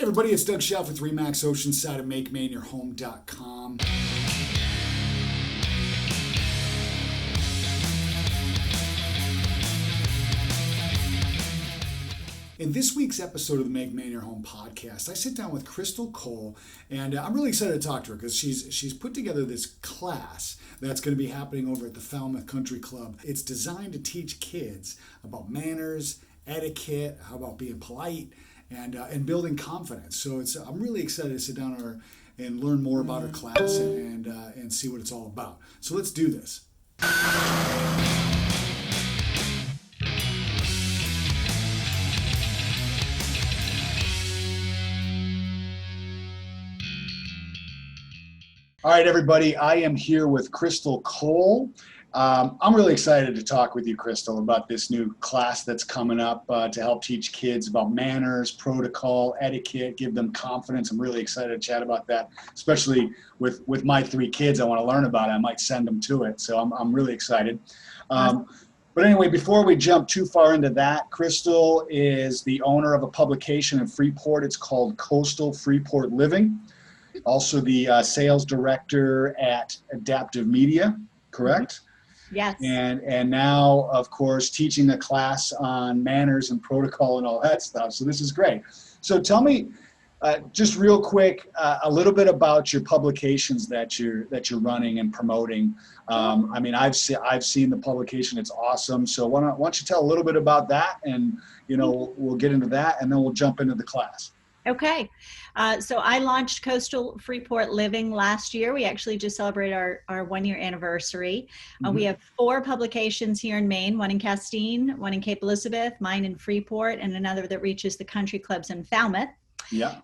Everybody, it's Doug Schaff with Remax Oceanside of MakeMaineYourHome.com. In this week's episode of the Make Maine Your Home podcast, I sit down with Crystal Cole, and I'm really excited to talk to her because she's put together this class that's going to be happening over at the Falmouth Country Club. It's designed to teach kids about manners, etiquette, how about being polite, and building confidence. So I'm really excited to sit down with her and learn more about her class and see what it's all about. So let's do this. All right, everybody, I am here with Crystal Cole. I'm really excited to talk with you, Crystal, about this new class that's coming up to help teach kids about manners, protocol, etiquette, give them confidence. I'm really excited to chat about that, especially with my 3 kids. I want to learn about it. I might send them to it, so I'm really excited. But anyway, before we jump too far into that, Crystal is the owner of a publication in Freeport. It's called Coastal Freeport Living. Also the sales director at Adaptive Media, correct? Yes. And now, of course, teaching a class on manners and protocol and all that stuff. So this is great. So tell me, just real quick, a little bit about your publications that you're running and promoting. I mean, I've seen the publication; it's awesome. So why don't you tell a little bit about that, and we'll get into that, and then we'll jump into the class. Okay. So I launched Coastal Freeport Living last year. We actually just celebrated our 1-year anniversary. We have 4 publications here in Maine, one in Castine, one in Cape Elizabeth, mine in Freeport, and another that reaches the country clubs in Falmouth. Yeah.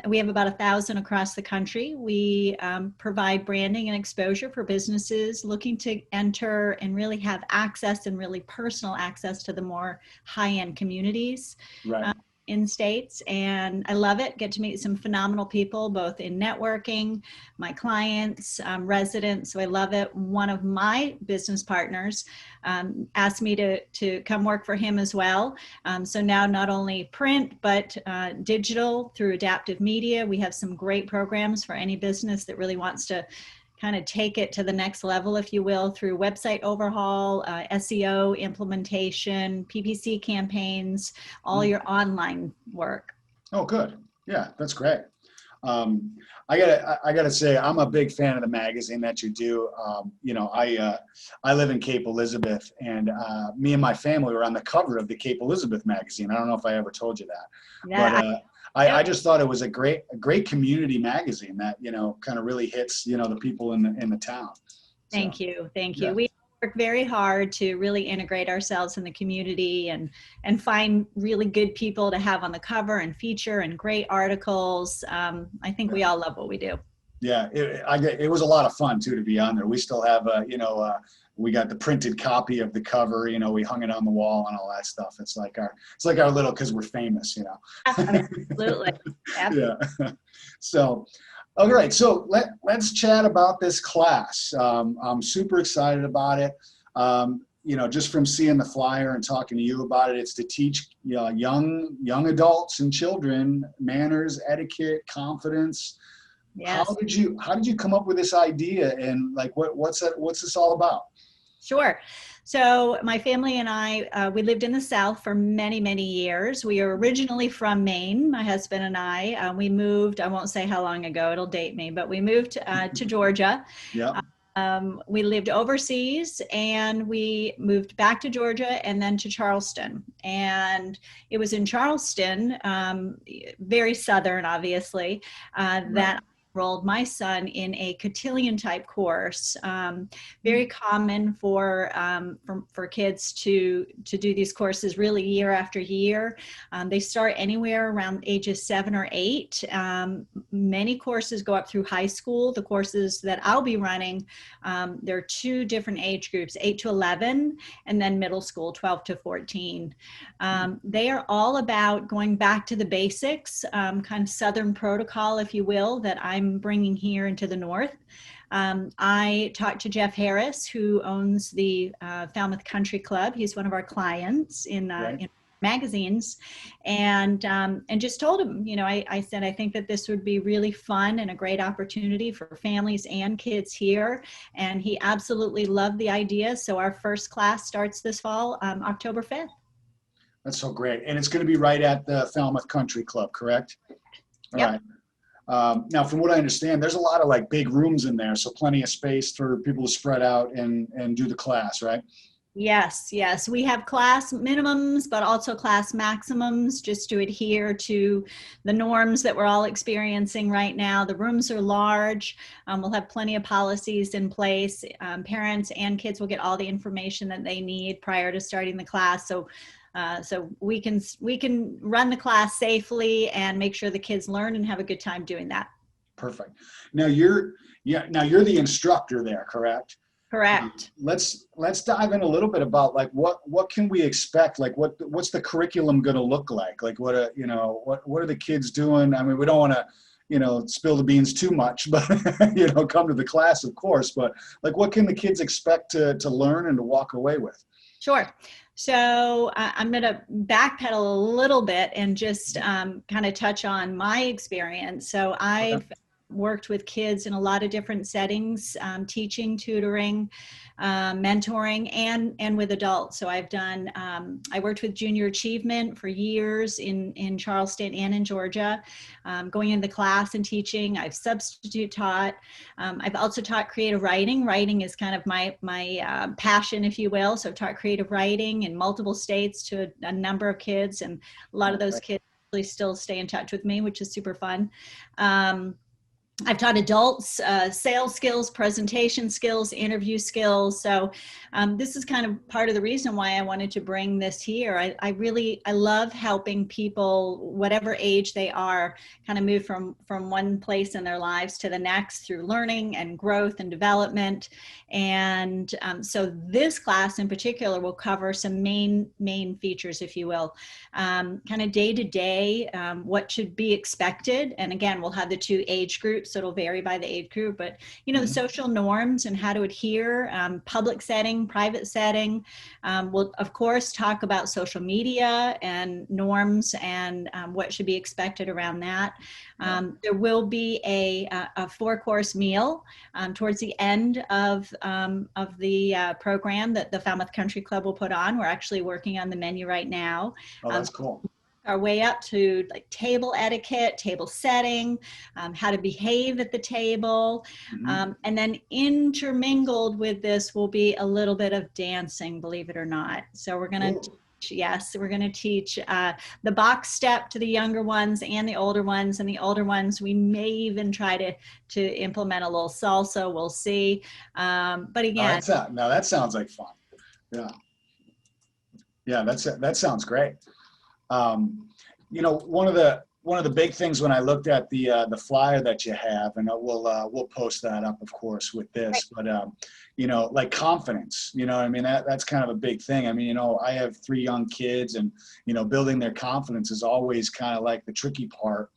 We have about 1,000 across the country. We provide branding and exposure for businesses looking to enter and really have access and really personal access to the more high-end communities. Right. In states, and I love it. Get to meet some phenomenal people, both in networking, my clients, residents. So I love it. One of my business partners asked me to come work for him as well. So now not only print, but digital through Adaptive Media. We have some great programs for any business that really wants to kind of take it to the next level, if you will, through website overhaul, SEO implementation, PPC campaigns, all your online work. Oh, good. Yeah, that's great. I gotta say, I'm a big fan of the magazine that you do. I live in Cape Elizabeth, and me and my family were on the cover of the Cape Elizabeth magazine. I don't know if I ever told you that, but I just thought it was a great community magazine that kind of really hits the people in the town. Thank you. Yeah. We work very hard to really integrate ourselves in the community and find really good people to have on the cover and feature and great articles. I think we all love what we do. Yeah, it was a lot of fun too to be on there. We still have we got the printed copy of the cover. We hung it on the wall and all that stuff. It's like our little, because we're famous. Absolutely. Yeah. So, all right. So let's chat about this class. I'm super excited about it. Just from seeing the flyer and talking to you about it, it's to teach young adults and children manners, etiquette, confidence. Yes. How did you come up with this idea, and what's this all about? Sure. So my family and I, we lived in the South for many, many years. We are originally from Maine, my husband and I. We moved, I won't say how long ago, it'll date me, but we moved to Georgia. Yeah. We lived overseas, and we moved back to Georgia and then to Charleston. And it was in Charleston, very Southern, obviously, that enrolled my son in a cotillion type course. Very common for kids to do these courses really year after year. They start anywhere around ages 7 or 8. Many courses go up through high school. The courses that I'll be running, there are 2 different age groups, 8 to 11, and then middle school, 12 to 14. They are all about going back to the basics, kind of Southern protocol, if you will, that I'm bringing here into the North. I talked to Jeff Harris, who owns the Falmouth Country Club. He's one of our clients in magazines, and just told him, I said, I think that this would be really fun and a great opportunity for families and kids here. And he absolutely loved the idea. So our first class starts this fall, October 5th. That's so great. And it's going to be right at the Falmouth Country Club, correct? All Yep. right. Now, from what I understand, there's a lot of like big rooms in there, so plenty of space for people to spread out and do the class, right? Yes, yes. We have class minimums, but also class maximums, just to adhere to the norms that we're all experiencing right now. The rooms are large. We'll have plenty of policies in place. Parents and kids will get all the information that they need prior to starting the class. So we can run the class safely and make sure the kids learn and have a good time doing that. Perfect. Now you're the instructor there, correct? Correct. Let's dive in a little bit about like what can we expect? Like what's the curriculum going to look like? Like what are the kids doing? I mean, we don't want to spill the beans too much, but come to the class, of course. But like, what can the kids expect to learn and to walk away with? Sure. So I'm going to backpedal a little bit and just kind of touch on my experience. So I've worked with kids in a lot of different settings, teaching, tutoring, mentoring, and with adults. So I worked with junior achievement for years in Charleston and in Georgia, going into the class and teaching. I've substitute taught. I've also taught creative writing. Writing is kind of my passion, if you will. So I've taught creative writing in multiple states to a number of kids, and a lot of those kids really still stay in touch with me, which is super fun. I've taught adults sales skills, presentation skills, interview skills. So this is kind of part of the reason why I wanted to bring this here. I love helping people, whatever age they are, kind of move from one place in their lives to the next through learning and growth and development. And so this class in particular will cover some main features, if you will, kind of day to day, what should be expected. And again, we'll have the two age groups. So it'll vary by the age group, but the social norms and how to adhere, public setting, private setting. We'll of course talk about social media and norms and what should be expected around that. There will be a 4-course meal towards the end of the program that the Falmouth Country Club will put on. We're actually working on the menu right now. Oh, that's cool. Our way up to like table etiquette, table setting, how to behave at the table. And then intermingled with this will be a little bit of dancing, believe it or not. So we're going to we're going to teach the box step to the younger ones and the older ones. And the older ones, we may even try to implement a little salsa. We'll see. But again, that sounds like fun. Yeah, that sounds great. One of the big things when I looked at the flyer that you have, and we'll post that up, of course, with this, but like confidence, I mean, that's kind of a big thing. I mean, I have 3 young kids, and building their confidence is always kind of like the tricky part.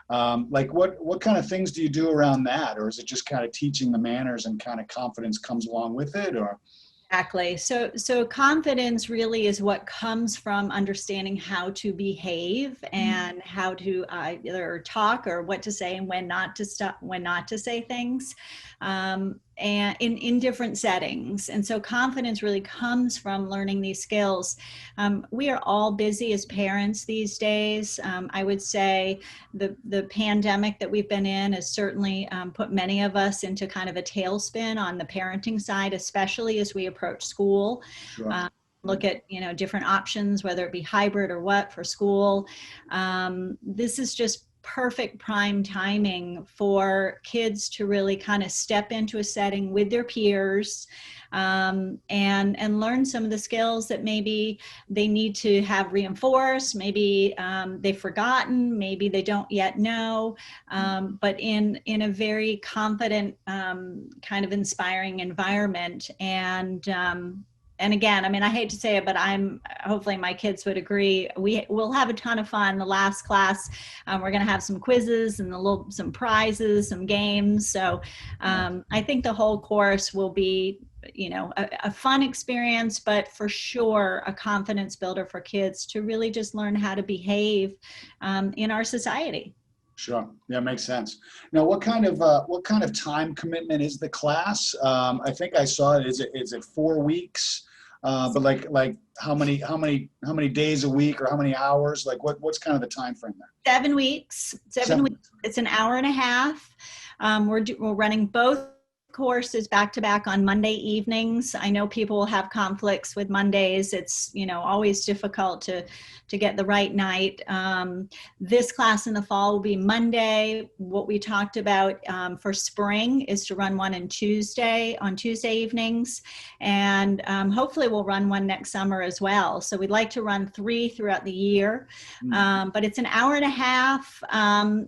Like what kind of things do you do around that, or is it just kind of teaching the manners and kind of confidence comes along with it, or? Exactly. So confidence really is what comes from understanding how to behave and how to either talk or what to say and when not to say things, and in different settings. And so confidence really comes from learning these skills. We are all busy as parents these days. I would say the pandemic that we've been in has certainly put many of us into kind of a tailspin on the parenting side, especially as we approach school. Sure. Look at different options, whether it be hybrid or what for school. This is just perfect prime timing for kids to really kind of step into a setting with their peers, and learn some of the skills that maybe they need to have reinforced, maybe they've forgotten, maybe they don't yet know, but in a very confident, kind of inspiring environment. And and again, I mean, I hate to say it, but hopefully my kids would agree. We'll have a ton of fun. The last class, we're going to have some quizzes and some prizes, some games. So I think the whole course will be, a fun experience, but for sure a confidence builder for kids to really just learn how to behave in our society. Sure. Yeah, makes sense. Now, what kind of time commitment is the class? I think I saw it. Is it 4 weeks? But like how many days a week, or how many hours? Like what's kind of the time frame there? 7 weeks. 7 weeks. It's an hour and a half. We're running both courses back to back on Monday evenings. I know people will have conflicts with Mondays. It's always difficult to get the right night. This class in the fall will be Monday. What we talked about for spring is to run one on Tuesday evenings, and hopefully we'll run one next summer as well. So we'd like to run 3 throughout the year, but it's an hour and a half.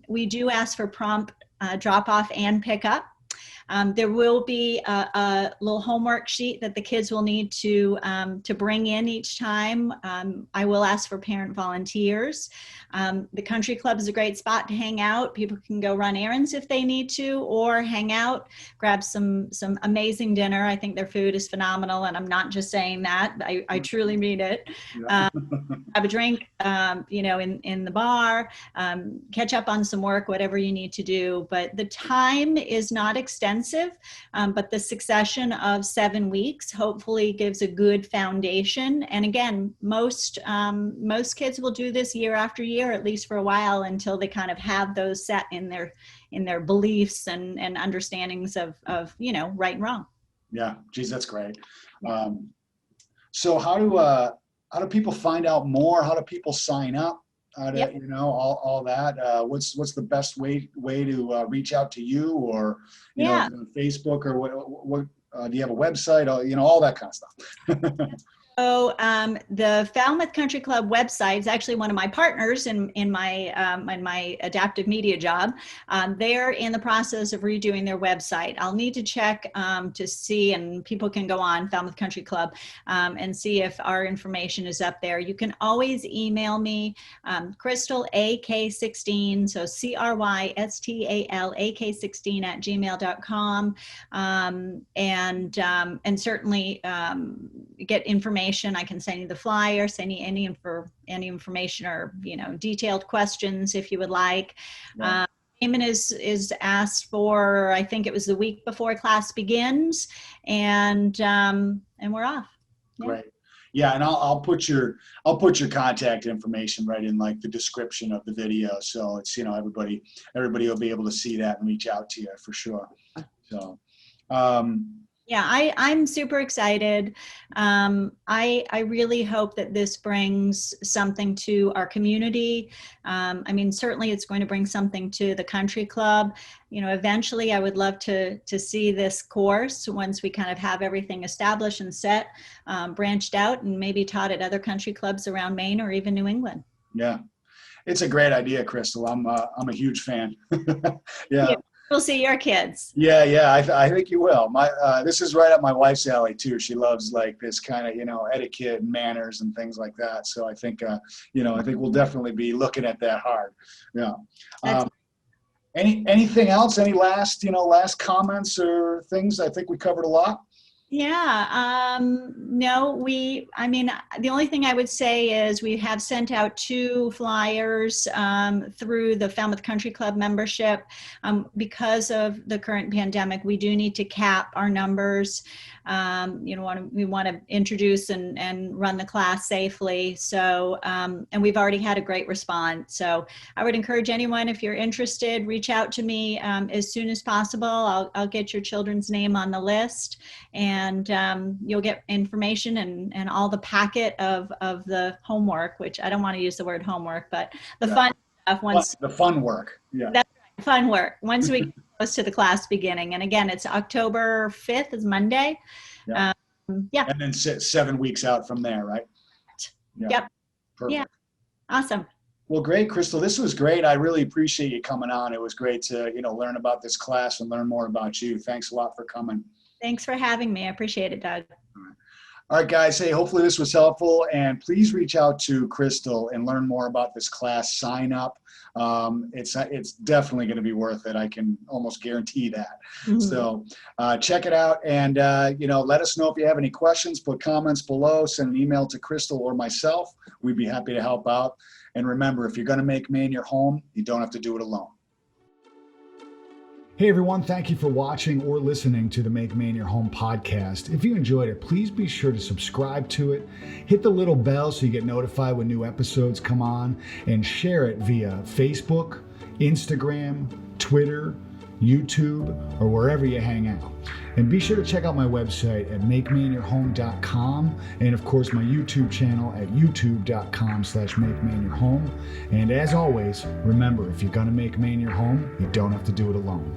We do ask for prompt drop off and pick up. There will be a little homework sheet that the kids will need to bring in each time. I will ask for parent volunteers. The country club is a great spot to hang out. People can go run errands if they need to, or hang out, grab some amazing dinner. I think their food is phenomenal, and I'm not just saying that. I truly mean it. Yeah. Have a drink, in the bar, catch up on some work, whatever you need to do. But the time is not extensive, but the succession of 7 weeks hopefully gives a good foundation. And again, most kids will do this year after year, at least for a while, until they kind of have those set in their beliefs and understandings of right and wrong. Yeah, geez, that's great. So how do people find out more? How do people sign up? How to, all that. What's the best way to reach out to you, or Facebook, or what? Do you have a website? All that kind of stuff. So the Falmouth Country Club website is actually one of my partners in my adaptive media job. They're in the process of redoing their website. I'll need to check to see, and people can go on Falmouth Country Club and see if our information is up there. You can always email me, Crystal AK16, so CrystalAK16 at gmail.com, and certainly get information. I can send you the flyer, send you any information, or detailed questions if you would like. Yeah. Payment is asked for, I think it was the week before class begins, and we're off. Yeah. Great. Yeah, and I'll put your contact information right in like the description of the video, so it's everybody will be able to see that and reach out to you for sure. So. Yeah, I'm super excited. I really hope that this brings something to our community. I mean, certainly it's going to bring something to the country club. Eventually I would love to see this course, once we kind of have everything established and set, branched out and maybe taught at other country clubs around Maine or even New England. Yeah, it's a great idea, Crystal. I'm a huge fan. Yeah. We'll see your kids. Yeah, I think you will. This is right up my wife's alley too. She loves like this kind of etiquette and manners and things like that. So I think I think we'll definitely be looking at that hard. Yeah. Anything else? Any last comments or things? I think we covered a lot. Yeah, no, the only thing I would say is we have sent out 2 flyers through the Falmouth Country Club membership. Because of the current pandemic, we do need to cap our numbers. We want to introduce and run the class safely. So, and we've already had a great response. So I would encourage anyone, if you're interested, reach out to me as soon as possible. I'll get your children's name on the list, and you'll get information and all the packet of the homework, which I don't want to use the word homework, but the fun stuff. The fun work. Yeah. That's right, fun work. Once we get close to the class beginning. And again, it's October 5th is Monday. Yeah. And then 7 weeks out from there, right? Yeah. Yep. Perfect. Yeah. Awesome. Well, great, Crystal. This was great. I really appreciate you coming on. It was great to, learn about this class and learn more about you. Thanks a lot for coming. Thanks for having me. I appreciate it, Doug. All right, guys. Hey, hopefully this was helpful, and please reach out to Crystal and learn more about this class. Sign up. It's definitely going to be worth it. I can almost guarantee that. Mhm. So check it out, and let us know if you have any questions. Put comments below. Send an email to Crystal or myself. We'd be happy to help out. And remember, if you're going to make Maine your home, you don't have to do it alone. Hey everyone, thank you for watching or listening to the Make Maine Your Home podcast. If you enjoyed it, please be sure to subscribe to it, hit the little bell so you get notified when new episodes come on, and share it via Facebook, Instagram, Twitter, YouTube, or wherever you hang out. And be sure to check out my website at makemaneyourhome.com, and of course my YouTube channel at youtube.com/makemaneyourhome. And as always, remember, if you're gonna make Maine your home, you don't have to do it alone.